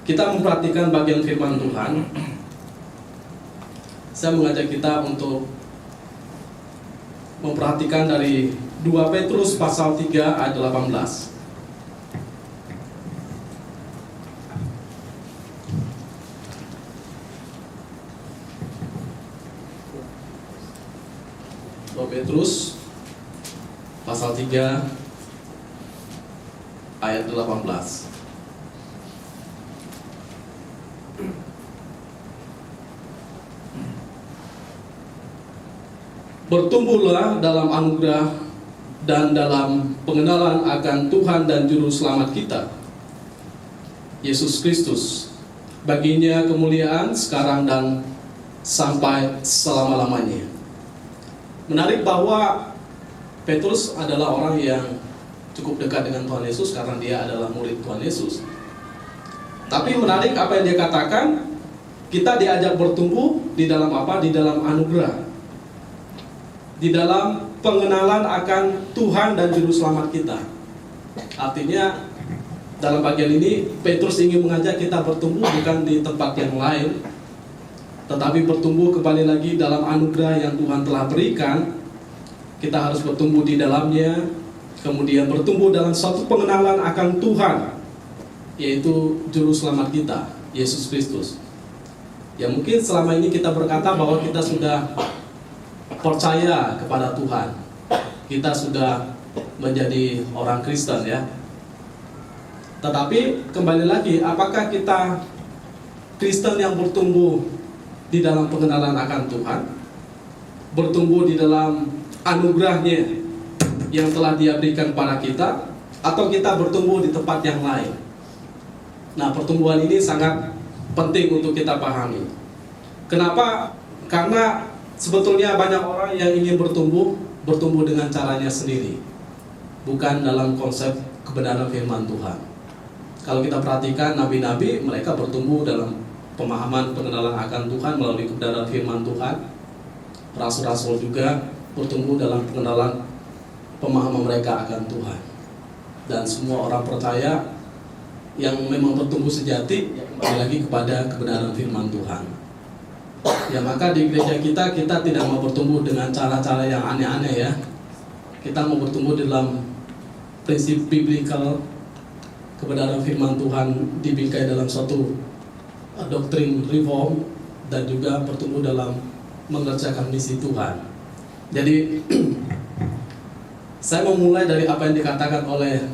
kita memperhatikan bagian firman Tuhan, saya mengajak kita untuk memperhatikan dari 2 Petrus pasal 3 ayat 18. Petrus pasal 3 ayat 18. Bertumbuhlah dalam anugerah dan dalam pengenalan akan Tuhan dan Juru Selamat kita, Yesus Kristus. Baginya kemuliaan sekarang dan sampai selama-lamanya. Menarik bahwa Petrus adalah orang yang cukup dekat dengan Tuhan Yesus karena dia adalah murid Tuhan Yesus. Tapi menarik apa yang dia katakan, kita diajak bertumbuh di dalam apa? Di dalam anugerah, di dalam pengenalan akan Tuhan dan Juru Selamat kita. Artinya dalam bagian ini Petrus ingin mengajak kita bertumbuh bukan di tempat yang lain, tetapi bertumbuh kembali lagi dalam anugerah yang Tuhan telah berikan. Kita harus bertumbuh di dalamnya, kemudian bertumbuh dalam suatu pengenalan akan Tuhan, yaitu Juru Selamat kita, Yesus Kristus. Ya mungkin selama ini kita berkata bahwa kita sudah percaya kepada Tuhan, kita sudah menjadi orang Kristen ya. Tetapi kembali lagi, apakah kita Kristen yang bertumbuh di dalam pengenalan akan Tuhan, bertumbuh di dalam anugerahnya yang telah Dia berikan kepada kita, atau kita bertumbuh di tempat yang lain? Nah, pertumbuhan ini sangat penting untuk kita pahami. Kenapa? Karena sebetulnya banyak orang yang ingin bertumbuh dengan caranya sendiri, bukan dalam konsep kebenaran firman Tuhan. Kalau kita perhatikan nabi-nabi, mereka bertumbuh dalam pemahaman pengenalan akan Tuhan melalui kebenaran firman Tuhan. Rasul-rasul juga bertumbuh dalam pengenalan pemahaman mereka akan Tuhan. Dan semua orang percaya yang memang bertumbuh sejati kembali lagi kepada kebenaran firman Tuhan. Ya maka di gereja kita tidak mau bertumbuh dengan cara-cara yang aneh-aneh ya. Kita mau bertumbuh dalam prinsip biblical, kebenaran firman Tuhan dibingkai dalam suatu doktrin reform, dan juga bertumbuh dalam mengerjakan misi Tuhan. Jadi saya mau mulai dari apa yang dikatakan oleh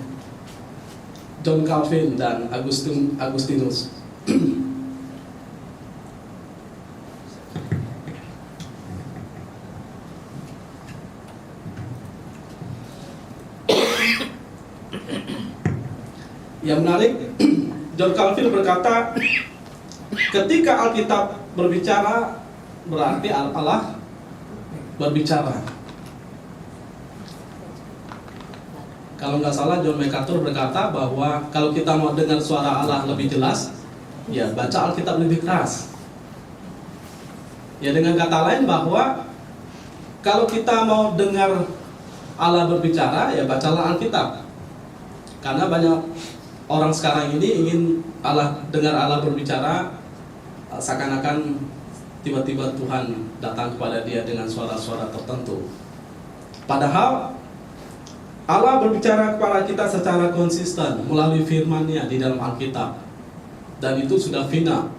John Calvin dan Agustinus. Yang menarik, John Calvin berkata, ketika Alkitab berbicara, berarti Allah berbicara. Kalau nggak salah, John MacArthur berkata bahwa kalau kita mau dengar suara Allah lebih jelas, ya baca Alkitab lebih keras. Ya dengan kata lain bahwa kalau kita mau dengar Allah berbicara, ya bacalah Alkitab. Karena banyak orang sekarang ini ingin dengar Allah berbicara, seakan-akan tiba-tiba Tuhan datang kepada dia dengan suara-suara tertentu. Padahal Allah berbicara kepada kita secara konsisten melalui firman-Nya di dalam Alkitab, dan itu sudah final.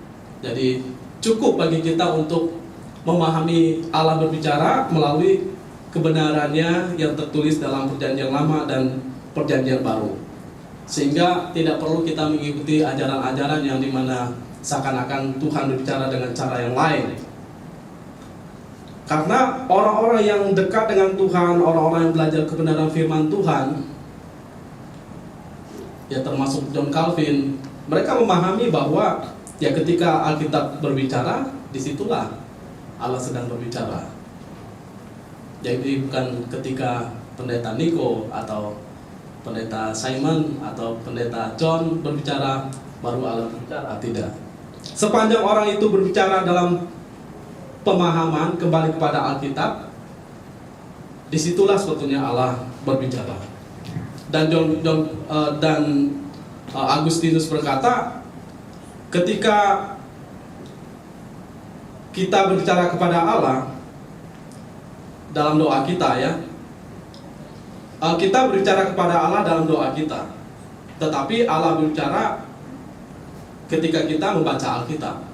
Jadi cukup bagi kita untuk memahami Allah berbicara melalui kebenarannya yang tertulis dalam Perjanjian Lama dan Perjanjian Baru. Sehingga tidak perlu kita mengikuti ajaran-ajaran yang dimana seakan-akan Tuhan berbicara dengan cara yang lain. Karena orang-orang yang dekat dengan Tuhan, orang-orang yang belajar kebenaran firman Tuhan, ya termasuk John Calvin, mereka memahami bahwa ya ketika Alkitab berbicara, disitulah Allah sedang berbicara. Jadi bukan ketika pendeta Nico atau pendeta Simon atau pendeta John berbicara baru Allah berbicara, tidak. Sepanjang orang itu berbicara dalam pemahaman kembali kepada Alkitab, disitulah sebetulnya Allah berbicara. Dan Agustinus berkata, ketika kita berbicara kepada Allah dalam doa kita ya, kita berbicara kepada Allah dalam doa kita, tetapi Allah berbicara ketika kita membaca Alkitab.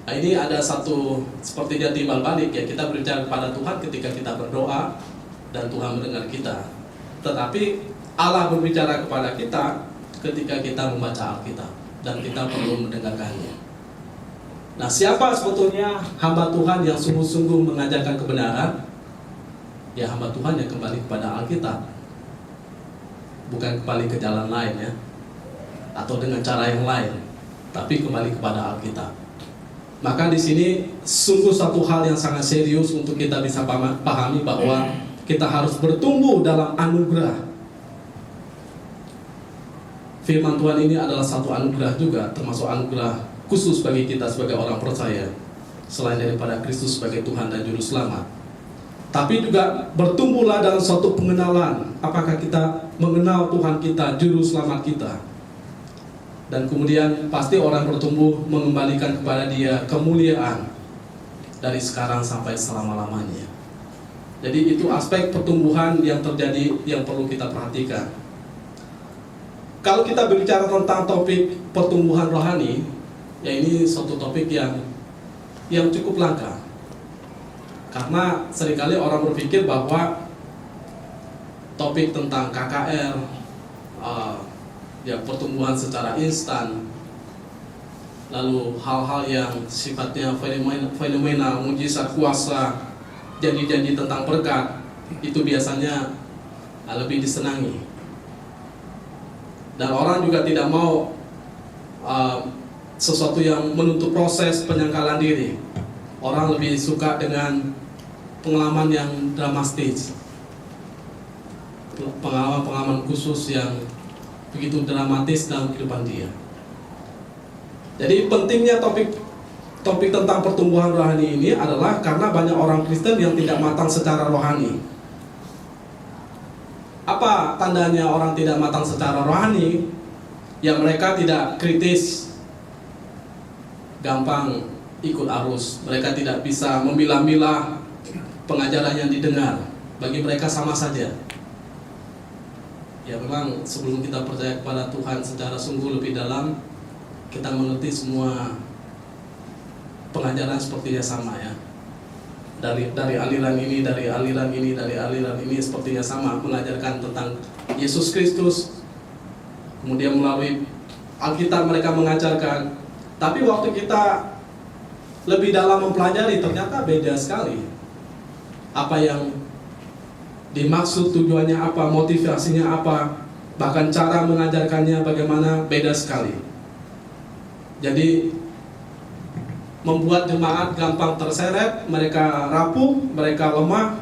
Nah, ini ada satu sepertinya timbal balik ya, kita berbicara kepada Tuhan ketika kita berdoa dan Tuhan mendengar kita. Tetapi Allah berbicara kepada kita ketika kita membaca Alkitab dan kita perlu mendengarkannya. Nah, siapa sebetulnya hamba Tuhan yang sungguh-sungguh mengajarkan kebenaran? Ya, hamba Tuhan yang kembali kepada Alkitab, bukan kembali ke jalan lain ya, atau dengan cara yang lain, tapi kembali kepada Alkitab. Maka di sini sungguh satu hal yang sangat serius untuk kita bisa pahami bahwa kita harus bertumbuh dalam anugerah. Firman Tuhan ini adalah satu anugerah juga, termasuk anugerah khusus bagi kita sebagai orang percaya, selain daripada Kristus sebagai Tuhan dan Juru Selamat. Tapi juga bertumbuhlah dalam suatu pengenalan, apakah kita mengenal Tuhan kita, Juru Selamat kita. Dan kemudian pasti orang bertumbuh mengembalikan kepada Dia kemuliaan dari sekarang sampai selama-lamanya. Jadi itu aspek pertumbuhan yang terjadi yang perlu kita perhatikan. Kalau kita berbicara tentang topik pertumbuhan rohani, ya ini suatu topik yang cukup langka. Karena seringkali orang berpikir bahwa topik tentang KKR, ya pertumbuhan secara instan, lalu hal-hal yang sifatnya fenomena, mujizat, kuasa, janji-janji tentang berkat, itu biasanya lebih disenangi. Dan orang juga tidak mau sesuatu yang menuntut proses penyangkalan diri. Orang lebih suka dengan pengalaman yang dramatis, pengalaman khusus yang begitu dramatis dalam kehidupan dia. Jadi pentingnya topik tentang pertumbuhan rohani ini adalah karena banyak orang Kristen yang tidak matang secara rohani. Apa tandanya orang tidak matang secara rohani? Ya, mereka tidak kritis, gampang ikut arus. Mereka tidak bisa memilah-milah pengajaran yang didengar. Bagi mereka sama saja. Ya, memang sebelum kita percaya kepada Tuhan secara sungguh lebih dalam, kita mengerti semua pengajaran sepertinya sama ya. Dari aliran ini, dari aliran ini, dari aliran ini sepertinya sama, mengajarkan tentang Yesus Kristus. Kemudian melalui Alkitab mereka mengajarkan. Tapi waktu kita lebih dalam mempelajari, ternyata beda sekali. Apa yang dimaksud, tujuannya apa, motivasinya apa, bahkan cara mengajarkannya bagaimana, beda sekali. Jadi membuat jemaat gampang terseret, mereka rapuh, mereka lemah,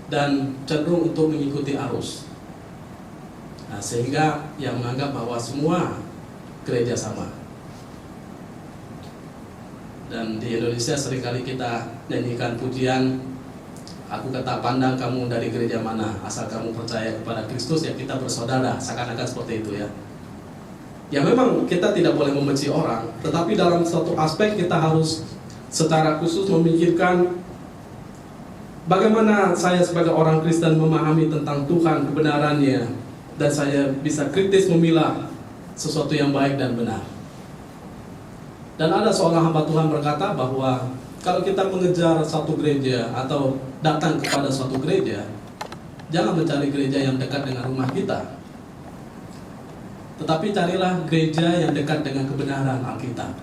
dan cenderung untuk mengikuti arus. Nah, sehingga yang menganggap bahwa semua gereja sama. Dan di Indonesia seringkali kita nyanyikan pujian, aku tak pandang kamu dari gereja mana, asal kamu percaya kepada Kristus ya kita bersaudara, seakan-akan seperti itu ya. Ya memang kita tidak boleh membenci orang, tetapi dalam suatu aspek kita harus secara khusus memikirkan bagaimana saya sebagai orang Kristen memahami tentang Tuhan, kebenarannya, dan saya bisa kritis memilah sesuatu yang baik dan benar. Dan ada seorang hamba Tuhan berkata bahwa kalau kita mengejar satu gereja atau datang kepada suatu gereja, jangan mencari gereja yang dekat dengan rumah kita, tetapi carilah gereja yang dekat dengan kebenaran Alkitab.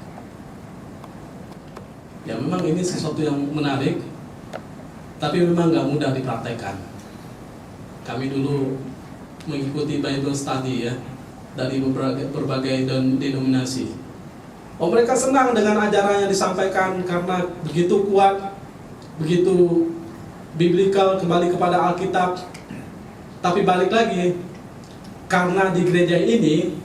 Ya memang ini sesuatu yang menarik, tapi memang gak mudah dipraktekkan. Kami dulu mengikuti Bible study ya, dari berbagai denominasi. Mereka senang dengan ajaran yang disampaikan karena begitu kuat, begitu biblikal, kembali kepada Alkitab. Tapi balik lagi, karena di gereja ini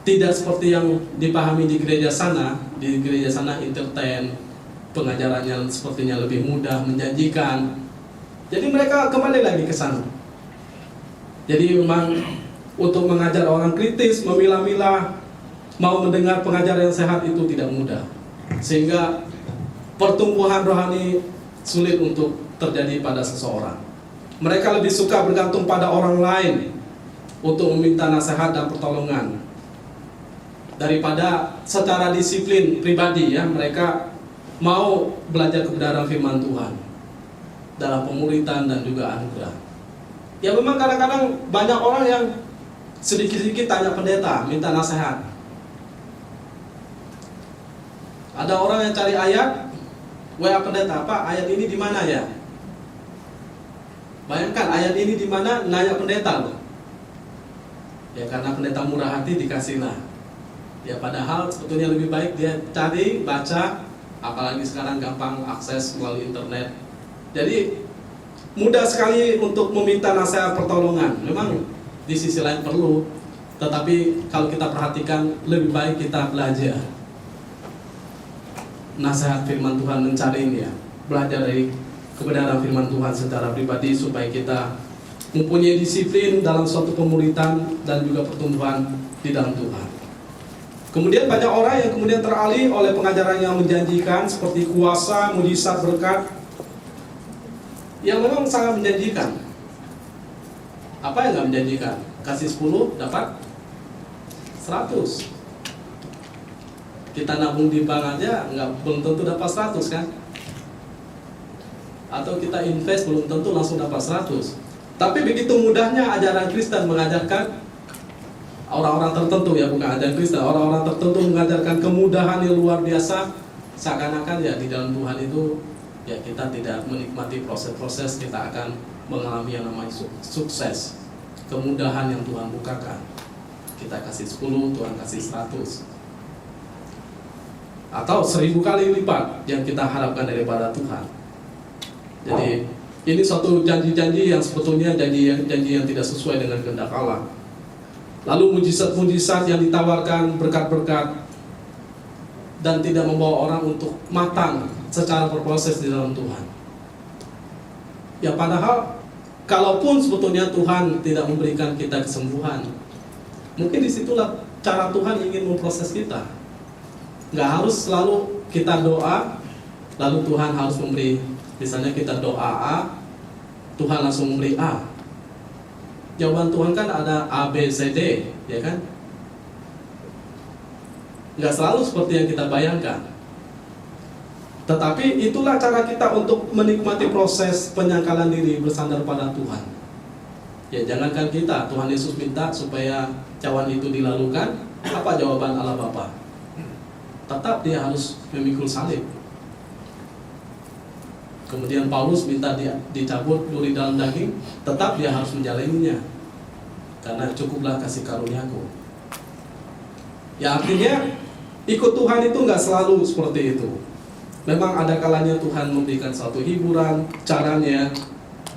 tidak seperti yang dipahami di gereja sana. Di gereja sana entertain, pengajarannya sepertinya lebih mudah, menjanjikan. Jadi mereka kembali lagi ke sana. Jadi memang untuk mengajar orang kritis, memilah-milah, mau mendengar pengajaran yang sehat itu tidak mudah. Sehingga pertumbuhan rohani sulit untuk terjadi pada seseorang. Mereka lebih suka bergantung pada orang lain untuk meminta nasihat dan pertolongan daripada secara disiplin pribadi ya, mereka mau belajar kebenaran firman Tuhan dalam pemuritan dan juga anugerah. Ya memang kadang-kadang banyak orang yang sedikit-sedikit tanya pendeta, minta nasihat. Ada orang yang cari ayat, WA pendeta, Pak ayat ini di mana ya? Bayangkan ayat ini di mana, nanya pendeta loh. Ya karena pendeta murah hati dikasihlah. Ya padahal sebetulnya lebih baik dia cari, baca, apalagi sekarang gampang akses melalui internet. Jadi mudah sekali untuk meminta nasihat pertolongan. Memang di sisi lain perlu, tetapi kalau kita perhatikan lebih baik kita belajar nasihat firman Tuhan, mencarinya, belajar dari kebenaran firman Tuhan secara pribadi supaya kita mempunyai disiplin dalam suatu pemuritan dan juga pertumbuhan di dalam Tuhan. Kemudian banyak orang yang kemudian teralih oleh pengajaran yang menjanjikan seperti kuasa, mujizat, berkat yang memang sangat menjanjikan. Apa yang nggak menjanjikan? Kasih 10 dapat 100. Kita nabung di bank aja belum tentu dapat 100 kan? Atau kita invest belum tentu langsung dapat 100. Tapi begitu mudahnya ajaran Kristen mengajarkan orang-orang tertentu, ya bukan ajaran Kristen, orang-orang tertentu mengajarkan kemudahan yang luar biasa, seakan-akan ya di dalam Tuhan itu ya kita tidak menikmati proses-proses, kita akan mengalami yang namanya sukses, kemudahan yang Tuhan bukakan. Kita kasih 10, Tuhan kasih 100 atau 1000 kali lipat yang kita harapkan daripada Tuhan. Jadi ini suatu janji-janji yang sebetulnya janji yang tidak sesuai dengan kehendak Allah. Lalu mujizat-mujizat yang ditawarkan, berkat-berkat, dan tidak membawa orang untuk matang secara berproses di dalam Tuhan. Ya padahal kalaupun sebetulnya Tuhan tidak memberikan kita kesembuhan, mungkin disitulah cara Tuhan ingin memproses kita. Nggak harus selalu kita doa, lalu Tuhan harus memberi. Misalnya kita doa A, Tuhan langsung memberi A. Jawaban Tuhan kan ada A, B, C, D, ya kan? Nggak selalu seperti yang kita bayangkan. Tetapi itulah cara kita untuk menikmati proses penyangkalan diri bersandar pada Tuhan. Ya jangankan kita, Tuhan Yesus minta supaya cawan itu dilalukan. Apa jawaban Allah Bapa? Tetap dia harus memikul salib. Kemudian Paulus minta dia dicabut duri dalam daging, tetap dia harus menjalaninya, karena cukuplah kasih karuniaku. Ya artinya ikut Tuhan itu nggak selalu seperti itu. Memang ada kalanya Tuhan memberikan suatu hiburan, caranya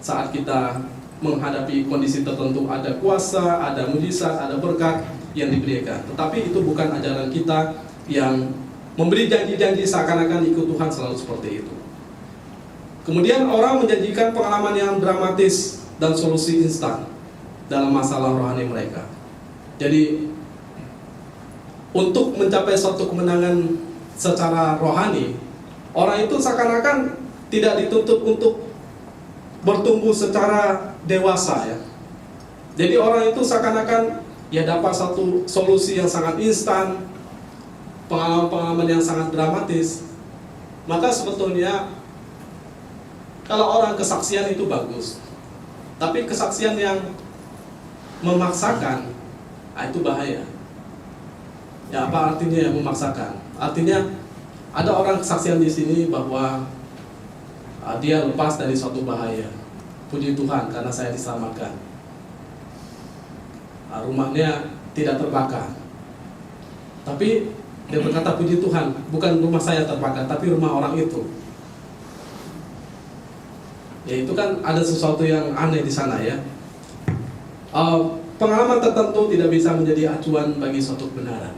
saat kita menghadapi kondisi tertentu ada kuasa, ada mujizat, ada berkat yang diberikan. Tetapi itu bukan ajaran kita yang memberi janji-janji seakan-akan ikut Tuhan selalu seperti itu. Kemudian orang menjanjikan pengalaman yang dramatis dan solusi instan dalam masalah rohani mereka. Jadi untuk mencapai suatu kemenangan secara rohani, orang itu seakan-akan tidak dituntut untuk bertumbuh secara dewasa ya. Jadi orang itu seakan-akan ya dapat satu solusi yang sangat instan, pengalaman-pengalaman yang sangat dramatis. Maka sebetulnya kalau orang kesaksian itu bagus, tapi kesaksian yang memaksakan, itu bahaya. Ya apa artinya yang memaksakan? Artinya ada orang kesaksian di sini bahwa dia lepas dari suatu bahaya. Puji Tuhan karena saya diselamatkan. Rumahnya tidak terbakar. Tapi dia berkata puji Tuhan, bukan rumah saya terbakar, tapi rumah orang itu. Ya itu kan ada sesuatu yang aneh di sana ya. Pengalaman tertentu tidak bisa menjadi acuan bagi suatu kebenaran.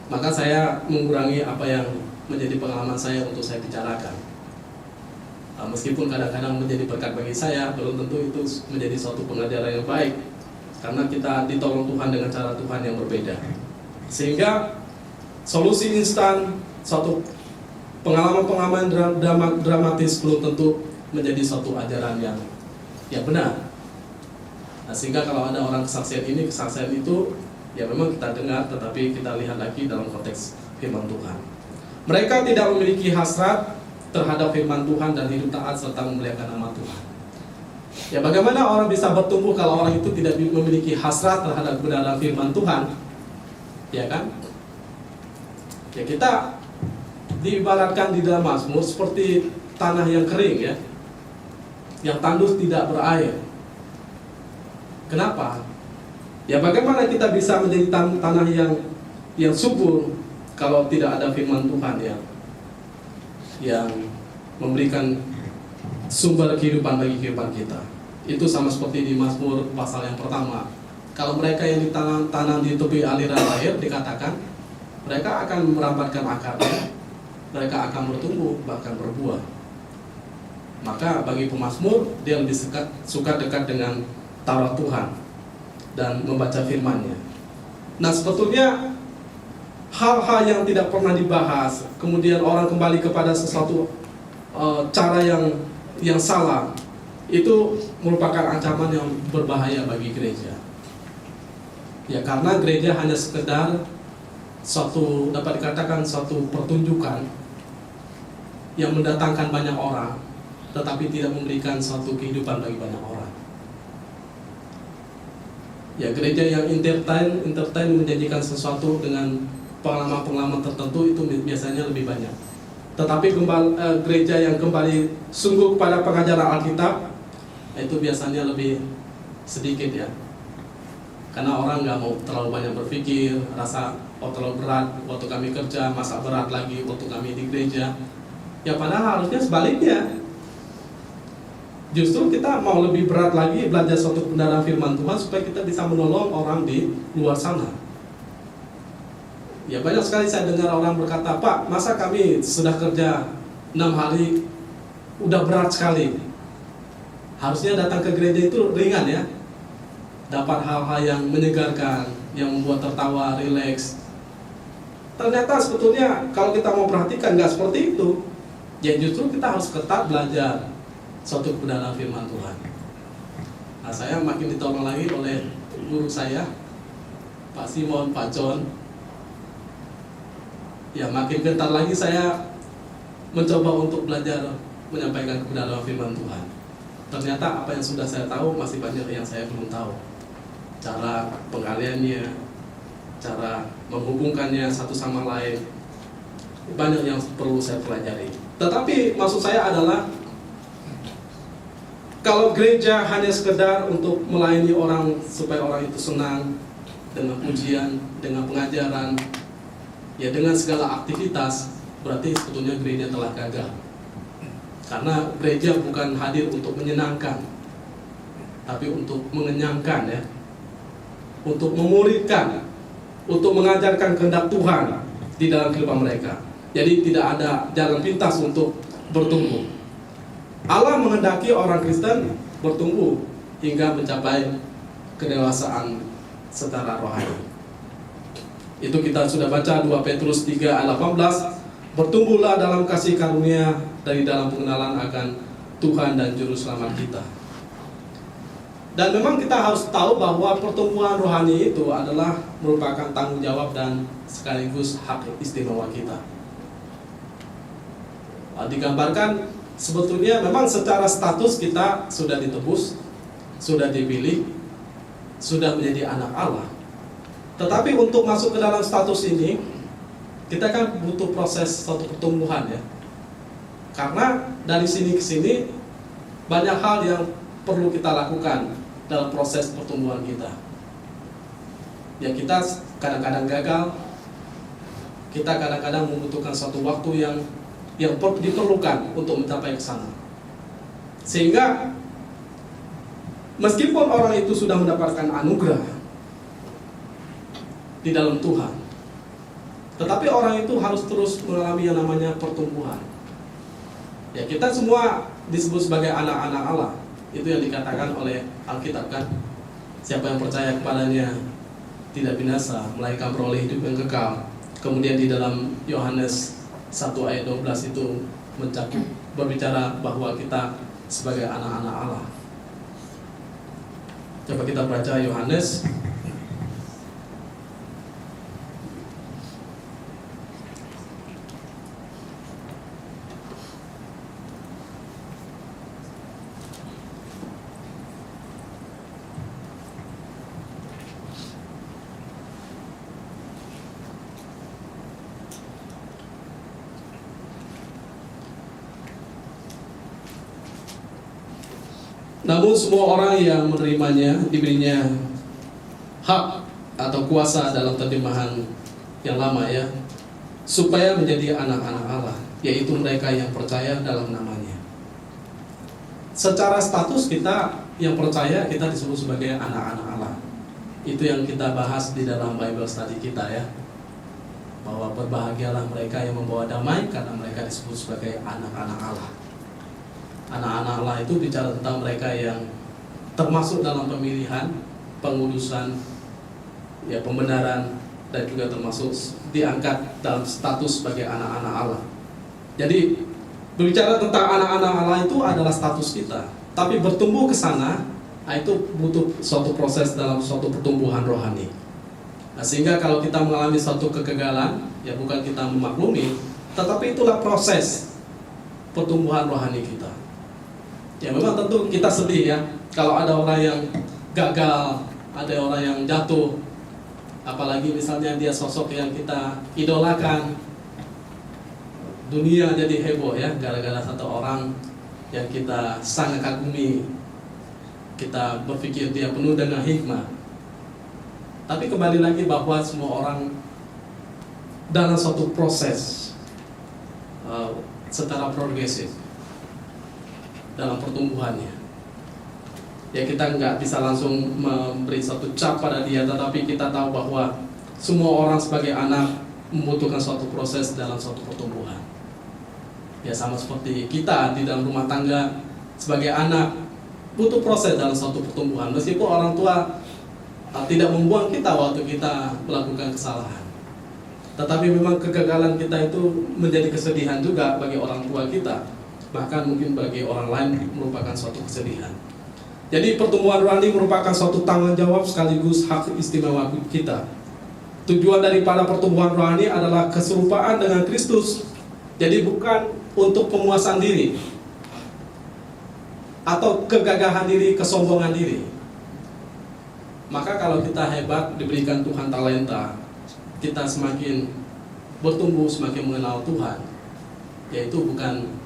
Maka saya mengurangi apa yang menjadi pengalaman saya untuk saya bicarakan. Meskipun kadang-kadang menjadi berkat bagi saya, belum tentu itu menjadi suatu pengajaran yang baik. karena kita ditolong Tuhan dengan cara Tuhan yang berbeda. Sehingga solusi instan, suatu pengalaman-pengalaman dramatis belum tentu menjadi suatu ajaran yang benar. Nah, sehingga kalau ada orang kesaksian ini, kesaksian itu, ya memang kita dengar, tetapi kita lihat lagi dalam konteks firman Tuhan. Mereka tidak memiliki hasrat terhadap firman Tuhan dan hidup taat serta memuliakan nama Tuhan. Ya, bagaimana orang bisa bertumbuh kalau orang itu tidak memiliki hasrat terhadap kebenaran firman Tuhan? Ya kan? Ya, kita diibaratkan di dalam Mazmur seperti tanah yang kering, ya, yang tandus tidak berair. Kenapa? Ya, bagaimana kita bisa menjadi tanah yang subur kalau tidak ada firman Tuhan yang memberikan sumber kehidupan bagi kehidupan kita? Itu sama seperti di Mazmur pasal yang pertama. Kalau mereka yang ditanam di tepi aliran air, dikatakan mereka akan merambatkan akarnya, mereka akan bertumbuh bahkan berbuah. Maka bagi pemazmur, dia lebih suka dekat dengan Taurat Tuhan dan membaca firman-Nya. Nah, sebetulnya hal-hal yang tidak pernah dibahas, kemudian orang kembali kepada sesuatu cara yang salah, itu merupakan ancaman yang berbahaya bagi gereja. Ya, karena gereja hanya sekedar dapat dikatakan suatu pertunjukan yang mendatangkan banyak orang, tetapi tidak memberikan suatu kehidupan bagi banyak orang. Ya, gereja yang entertain menjanjikan sesuatu dengan pengalaman-pengalaman tertentu itu biasanya lebih banyak. Tetapi gereja yang kembali sungguh kepada pengajaran Alkitab itu biasanya lebih sedikit, ya. Karena orang nggak mau terlalu banyak berpikir, rasa terlalu berat waktu kami kerja, masa berat lagi waktu kami di gereja. Ya, padahal harusnya sebaliknya. Justru kita mau lebih berat lagi belajar suatu kebenaran firman Tuhan supaya kita bisa menolong orang di luar sana. Ya, banyak sekali saya dengar orang berkata, "Pak, masa kami sudah kerja 6 hari udah berat sekali. Harusnya datang ke gereja itu ringan, ya. Dapat hal-hal yang menyegarkan, yang membuat tertawa, rileks." Ternyata sebetulnya kalau kita mau perhatikan nggak seperti itu. Ya, justru kita harus ketat belajar suatu kebenaran firman Tuhan. Nah, saya makin ditolong lagi oleh guru saya, Pak Simon, Pak John. Ya, makin gentar lagi saya mencoba untuk belajar menyampaikan kebenaran firman Tuhan. Ternyata apa yang sudah saya tahu masih banyak yang saya belum tahu. Cara penggaliannya, cara menghubungkannya satu sama lain, banyak yang perlu saya pelajari. Tetapi maksud saya adalah, kalau gereja hanya sekedar untuk melayani orang supaya orang itu senang dengan pujian, dengan pengajaran, ya dengan segala aktivitas, berarti sebetulnya gereja telah gagal. Karena gereja bukan hadir untuk menyenangkan, tapi untuk mengenyangkan, ya, untuk memuridkan, untuk mengajarkan kehendak Tuhan di dalam kehidupan mereka. Jadi tidak ada jalan pintas untuk bertumbuh. Allah menghendaki orang Kristen bertumbuh hingga mencapai kedewasaan secara rohani. Itu kita sudah baca 2 Petrus 3 ayat 18. Bertumbuhlah dalam kasih karunia dari dalam pengenalan akan Tuhan dan Juru Selamat kita. Dan memang kita harus tahu bahwa pertumbuhan rohani itu adalah merupakan tanggung jawab dan sekaligus hak istimewa kita. Digambarkan sebetulnya memang secara status kita sudah ditebus, sudah dipilih, sudah menjadi anak Allah. Tetapi untuk masuk ke dalam status ini, kita kan butuh proses suatu pertumbuhan, ya. Karena dari sini ke sini banyak hal yang perlu kita lakukan dalam proses pertumbuhan kita. Ya, kita kadang-kadang gagal, kita kadang-kadang membutuhkan suatu waktu yang diperlukan untuk mencapai ke sana. Sehingga meskipun orang itu sudah mendapatkan anugerah di dalam Tuhan, tetapi orang itu harus terus mengalami yang namanya pertumbuhan. Ya, kita semua disebut sebagai anak-anak Allah. Itu yang dikatakan oleh Alkitab, kan? Siapa yang percaya kepadanya tidak binasa, melainkan beroleh hidup yang kekal. Kemudian di dalam Yohanes 1 ayat 12 itu berbicara bahwa kita sebagai anak-anak Allah. Coba kita baca Yohanes namun semua orang yang menerimanya diberinya hak atau kuasa dalam terjemahan yang lama ya, supaya menjadi anak-anak Allah, yaitu mereka yang percaya dalam namanya. Secara status kita yang percaya, kita disebut sebagai anak-anak Allah. Itu yang kita bahas di dalam Bible study kita ya, bahwa berbahagialah mereka yang membawa damai, karena mereka disebut sebagai anak-anak Allah. Anak-anak Allah itu bicara tentang mereka yang termasuk dalam pemilihan, pengudusan, ya, pembenaran, dan juga termasuk diangkat dalam status sebagai anak-anak Allah. Jadi berbicara tentang anak-anak Allah itu adalah status kita. Tapi bertumbuh ke sana, itu butuh suatu proses dalam suatu pertumbuhan rohani. Nah, sehingga kalau kita mengalami suatu kegagalan, ya bukan kita memaklumi, tetapi itulah proses pertumbuhan rohani kita. Ya memang tentu kita sedih ya kalau ada orang yang gagal, ada orang yang jatuh, apalagi misalnya dia sosok yang kita idolakan. Dunia jadi heboh ya gara-gara satu orang yang kita sangat kagumi. Kita berpikir dia penuh dengan hikmah. Tapi kembali lagi bahwa semua orang dalam suatu proses secara progresif dalam pertumbuhannya. Ya kita nggak bisa langsung memberi satu cap pada dia, tetapi kita tahu bahwa semua orang sebagai anak membutuhkan suatu proses dalam suatu pertumbuhan. Ya sama seperti kita di dalam rumah tangga sebagai anak butuh proses dalam suatu pertumbuhan. Meskipun orang tua tidak membuang kita waktu kita melakukan kesalahan, tetapi memang kegagalan kita itu menjadi kesedihan juga bagi orang tua kita. Bahkan mungkin bagi orang lain merupakan suatu kesedihan. Jadi pertumbuhan rohani merupakan suatu tanggung jawab sekaligus hak istimewa kita. Tujuan daripada pertumbuhan rohani adalah keserupaan dengan Kristus. Jadi bukan untuk pemuasan diri atau kegagahan diri, kesombongan diri. Maka kalau kita hebat, diberikan Tuhan talenta, kita semakin bertumbuh, semakin mengenal Tuhan, yaitu bukan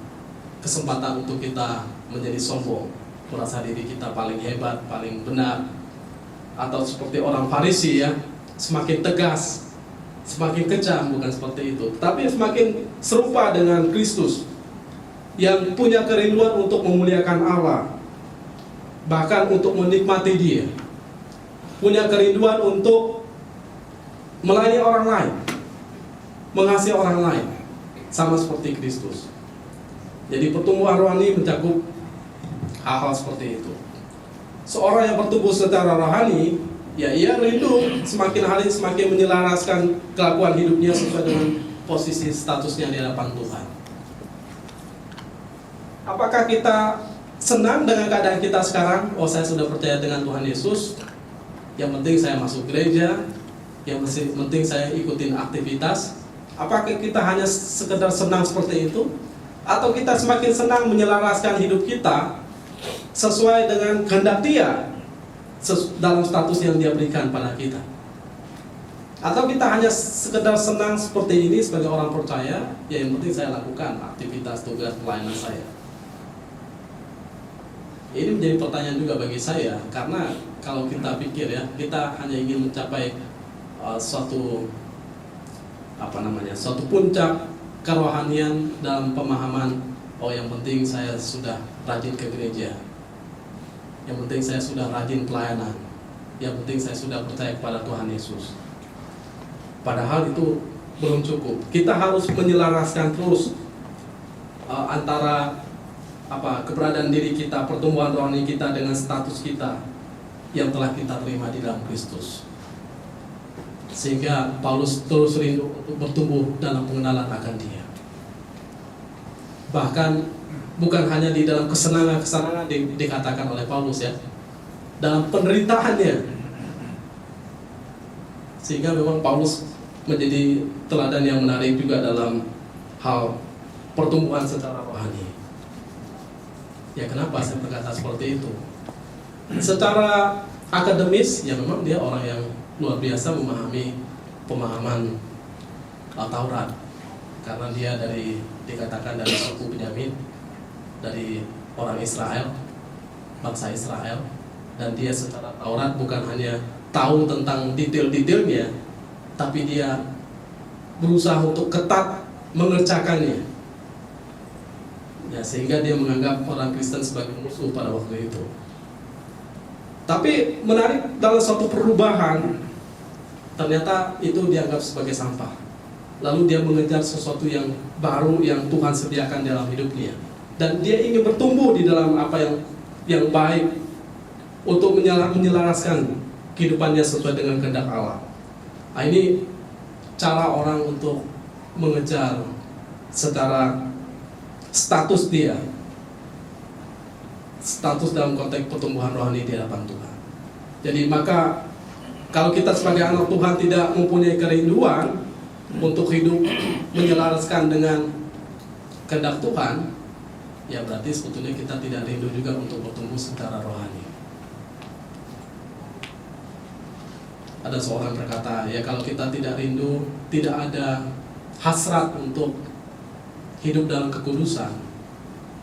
kesempatan untuk kita menjadi sombong, merasa diri kita paling hebat, paling benar, atau seperti orang Farisi ya, semakin tegas, semakin kejam, bukan seperti itu. Tapi semakin serupa dengan Kristus yang punya kerinduan untuk memuliakan Allah, bahkan untuk menikmati Dia, punya kerinduan untuk melayani orang lain, mengasihi orang lain, sama seperti Kristus. Jadi pertumbuhan rohani mencakup hal-hal seperti itu. Seorang yang bertumbuh secara rohani, ya ia rindu semakin hari semakin menyelaraskan kelakuan hidupnya sesuai dengan posisi statusnya di hadapan Tuhan. Apakah kita senang dengan keadaan kita sekarang? Oh, saya sudah percaya dengan Tuhan Yesus, yang penting saya masuk gereja, yang penting saya ikutin aktivitas. Apakah kita hanya sekedar senang seperti itu? Atau kita semakin senang menyelaraskan hidup kita sesuai dengan kehendak Dia dalam status yang Dia berikan pada kita? Atau kita hanya sekedar senang seperti ini sebagai orang percaya, ya yang penting saya lakukan aktivitas tugas pelayanan saya? Ini menjadi pertanyaan juga bagi saya, karena kalau kita pikir ya, kita hanya ingin mencapai suatu puncak kerohanian dalam pemahaman, oh yang penting saya sudah rajin ke gereja, yang penting saya sudah rajin pelayanan, yang penting saya sudah percaya kepada Tuhan Yesus. Padahal itu belum cukup. Kita harus menyelaraskan terus antara keberadaan diri kita, pertumbuhan rohani kita dengan status kita yang telah kita terima di dalam Kristus. Sehingga Paulus terus rindu untuk bertumbuh dalam pengenalan akan Dia. Bahkan bukan hanya di dalam kesenangan-kesenangan dikatakan oleh Paulus ya, dalam penderitaannya. Sehingga memang Paulus menjadi teladan yang menarik juga dalam hal pertumbuhan secara rohani. Ya, kenapa saya berkata seperti itu? Secara akademis, ya memang dia orang yang luar biasa memahami pemahaman Taurat, karena dia dikatakan dari suku Benyamin, dari orang Israel, bangsa Israel, dan dia secara Taurat bukan hanya tahu tentang detail-detailnya, tapi dia berusaha untuk ketat mengerjakannya. Ya, sehingga dia menganggap orang Kristen sebagai musuh pada waktu itu. Tapi menarik, dalam suatu perubahan, ternyata itu dianggap sebagai sampah. Lalu dia mengejar sesuatu yang baru yang Tuhan sediakan dalam hidupnya. Dan dia ingin bertumbuh di dalam apa yang baik untuk menyelaraskan kehidupannya sesuai dengan kehendak Allah. Nah, ini cara orang untuk mengejar secara status dia, status dalam konteks pertumbuhan rohani di hadapan Tuhan. Jadi maka kalau kita sebagai anak Tuhan tidak mempunyai kerinduan untuk hidup menyelaraskan dengan kehendak Tuhan, ya berarti sebetulnya kita tidak rindu juga untuk bertumbuh secara rohani. Ada seorang berkata, ya kalau kita tidak rindu, tidak ada hasrat untuk hidup dalam kekudusan,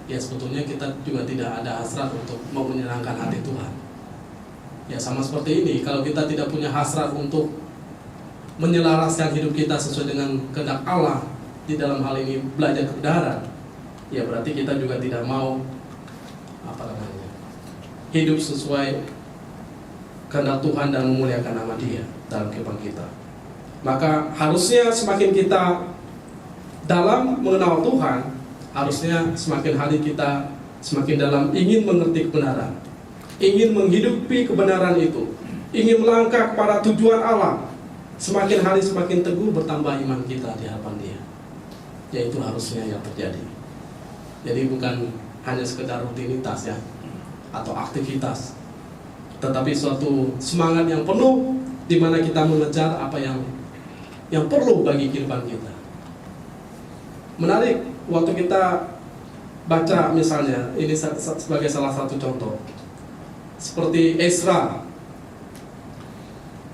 ya sebetulnya kita juga tidak ada hasrat untuk mau menyenangkan hati Tuhan. Ya sama seperti ini, kalau kita tidak punya hasrat untuk menyelaraskan hidup kita sesuai dengan kehendak Allah, di dalam hal ini belajar kebenaran, ya berarti kita juga tidak mau hidup sesuai kehendak Tuhan dan memuliakan nama Dia dalam kehidupan kita. Maka harusnya semakin kita dalam mengenal Tuhan, harusnya semakin hari kita semakin dalam ingin mengerti kebenaran, ingin menghidupi kebenaran itu, ingin melangkah pada tujuan Allah. Semakin hari semakin teguh bertambah iman kita di hadapan Dia. Yaitu harusnya yang terjadi. Jadi bukan hanya sekedar rutinitas ya, atau aktivitas, tetapi suatu semangat yang penuh di mana kita mengejar apa yang perlu bagi kehidupan kita. Menarik, waktu kita baca misalnya, ini sebagai salah satu contoh, seperti Ezra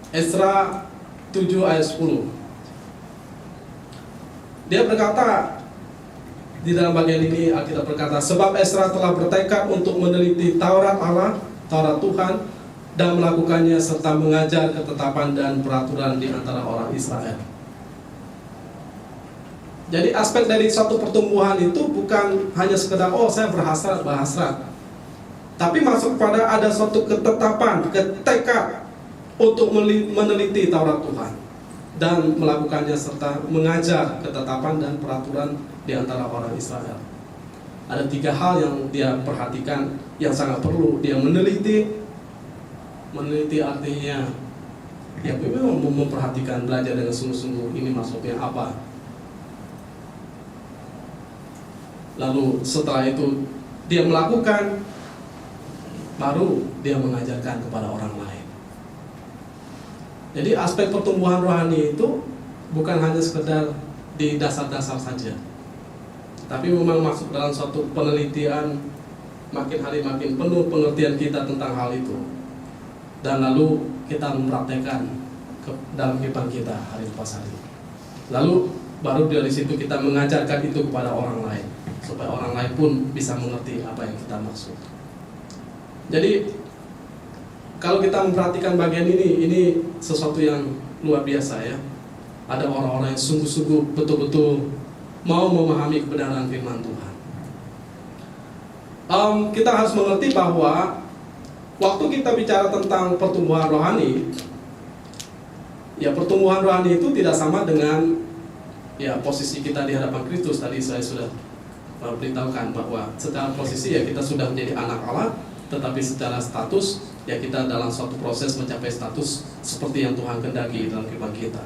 7 ayat 10. Dia berkata, di dalam bagian ini Alkitab berkata, sebab Ezra telah bertekad untuk meneliti Taurat Allah, Taurat Tuhan, dan melakukannya serta mengajar ketetapan dan peraturan di antara orang Israel. Jadi aspek dari suatu pertumbuhan itu bukan hanya sekedar saya berhasrat, tapi masuk pada ada suatu ketetapan, tekad untuk meneliti Taurat Tuhan dan melakukannya serta mengajar ketetapan dan peraturan di antara orang Israel. Ada 3 hal yang dia perhatikan yang sangat perlu dia meneliti. Meneliti artinya ya memang memperhatikan, belajar dengan sungguh-sungguh ini maksudnya apa. Lalu setelah itu dia melakukan, baru dia mengajarkan kepada orang lain. Jadi aspek pertumbuhan rohani itu bukan hanya sekedar di dasar-dasar saja, tapi memang masuk dalam suatu penelitian, makin hari makin penuh pengertian kita tentang hal itu, dan lalu kita mempraktekkan dalam kehidupan kita hari lepas hari. Lalu baru dari situ kita mengajarkan itu kepada orang lain, supaya orang lain pun bisa mengerti apa yang kita maksud. Jadi kalau kita memperhatikan bagian ini sesuatu yang luar biasa ya. Ada orang-orang yang sungguh-sungguh betul-betul mau memahami kebenaran firman Tuhan. Kita harus mengerti bahwa waktu kita bicara tentang pertumbuhan rohani, ya pertumbuhan rohani itu tidak sama dengan ya posisi kita di hadapan Kristus. Tadi saya sudah beritahukan bahwa secara posisi ya kita sudah menjadi anak Allah, tetapi secara status ya kita dalam suatu proses mencapai status seperti yang Tuhan kehendaki dalam kehidupan kita.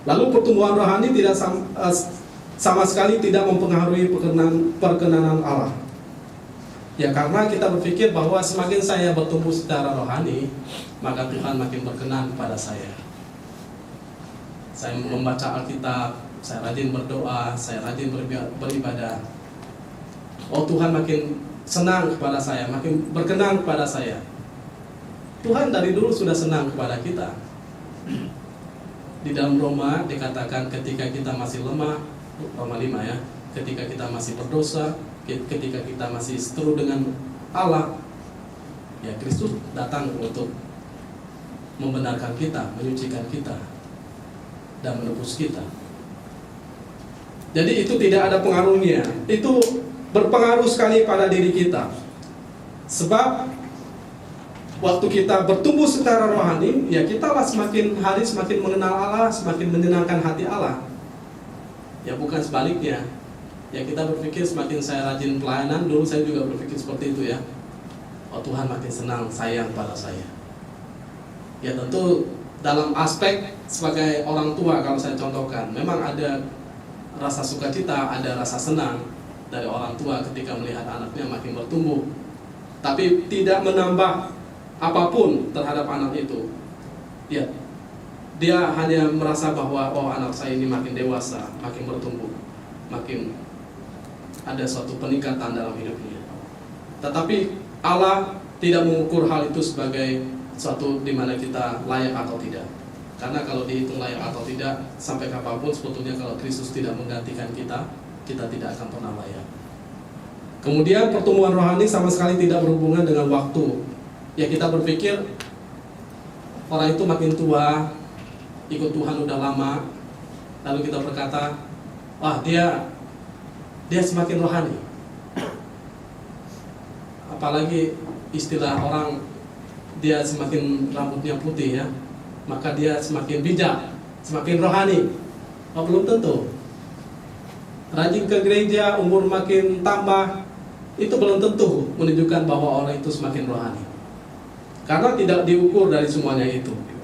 Lalu pertumbuhan rohani tidak sama sekali tidak mempengaruhi perkenanan Allah. Ya, karena kita berpikir bahwa semakin saya bertumbuh secara rohani, maka Tuhan makin berkenan kepada saya. Saya membaca Alkitab, saya rajin berdoa, saya rajin beribadah. Oh, Tuhan makin senang kepada saya, makin berkenan kepada saya. Tuhan dari dulu sudah senang kepada kita. Di dalam Roma dikatakan ketika kita masih lemah, Roma 5 ya, ketika kita masih berdosa, ketika kita masih seteru dengan Allah, ya Kristus datang untuk membenarkan kita, menyucikan kita, dan menebus kita. Jadi itu tidak ada pengaruhnya. Itu berpengaruh sekali pada diri kita. Sebab waktu kita bertumbuh secara rohani, ya kita lah semakin hari semakin mengenal Allah, semakin menyenangkan hati Allah. Ya bukan sebaliknya. Ya kita berpikir semakin saya rajin pelayanan, dulu saya juga berpikir seperti itu ya. Oh, Tuhan makin senang, sayang pada saya. Ya tentu dalam aspek sebagai orang tua, kalau saya contohkan, memang ada rasa sukacita, ada rasa senang dari orang tua ketika melihat anaknya makin bertumbuh. Tapi tidak menambah apapun terhadap anak itu. Ya, dia hanya merasa bahwa oh anak saya ini makin dewasa, makin bertumbuh, makin ada suatu peningkatan dalam hidupnya. Tetapi Allah tidak mengukur hal itu sebagai suatu di mana kita layak atau tidak. Karena kalau dihitung layak atau tidak, sampai kapanpun sebetulnya kalau Kristus tidak menggantikan kita, kita tidak akan pernah layak. Kemudian pertumbuhan rohani sama sekali tidak berhubungan dengan waktu. Ya kita berpikir orang itu makin tua, ikut Tuhan udah lama, lalu kita berkata, wah dia semakin rohani. Apalagi istilah orang, dia semakin rambutnya putih ya, maka dia semakin bijak, semakin rohani. Oh, belum tentu. Rajin ke gereja, umur makin tambah, itu belum tentu menunjukkan bahwa orang itu semakin rohani. Karena tidak diukur dari semuanya itu.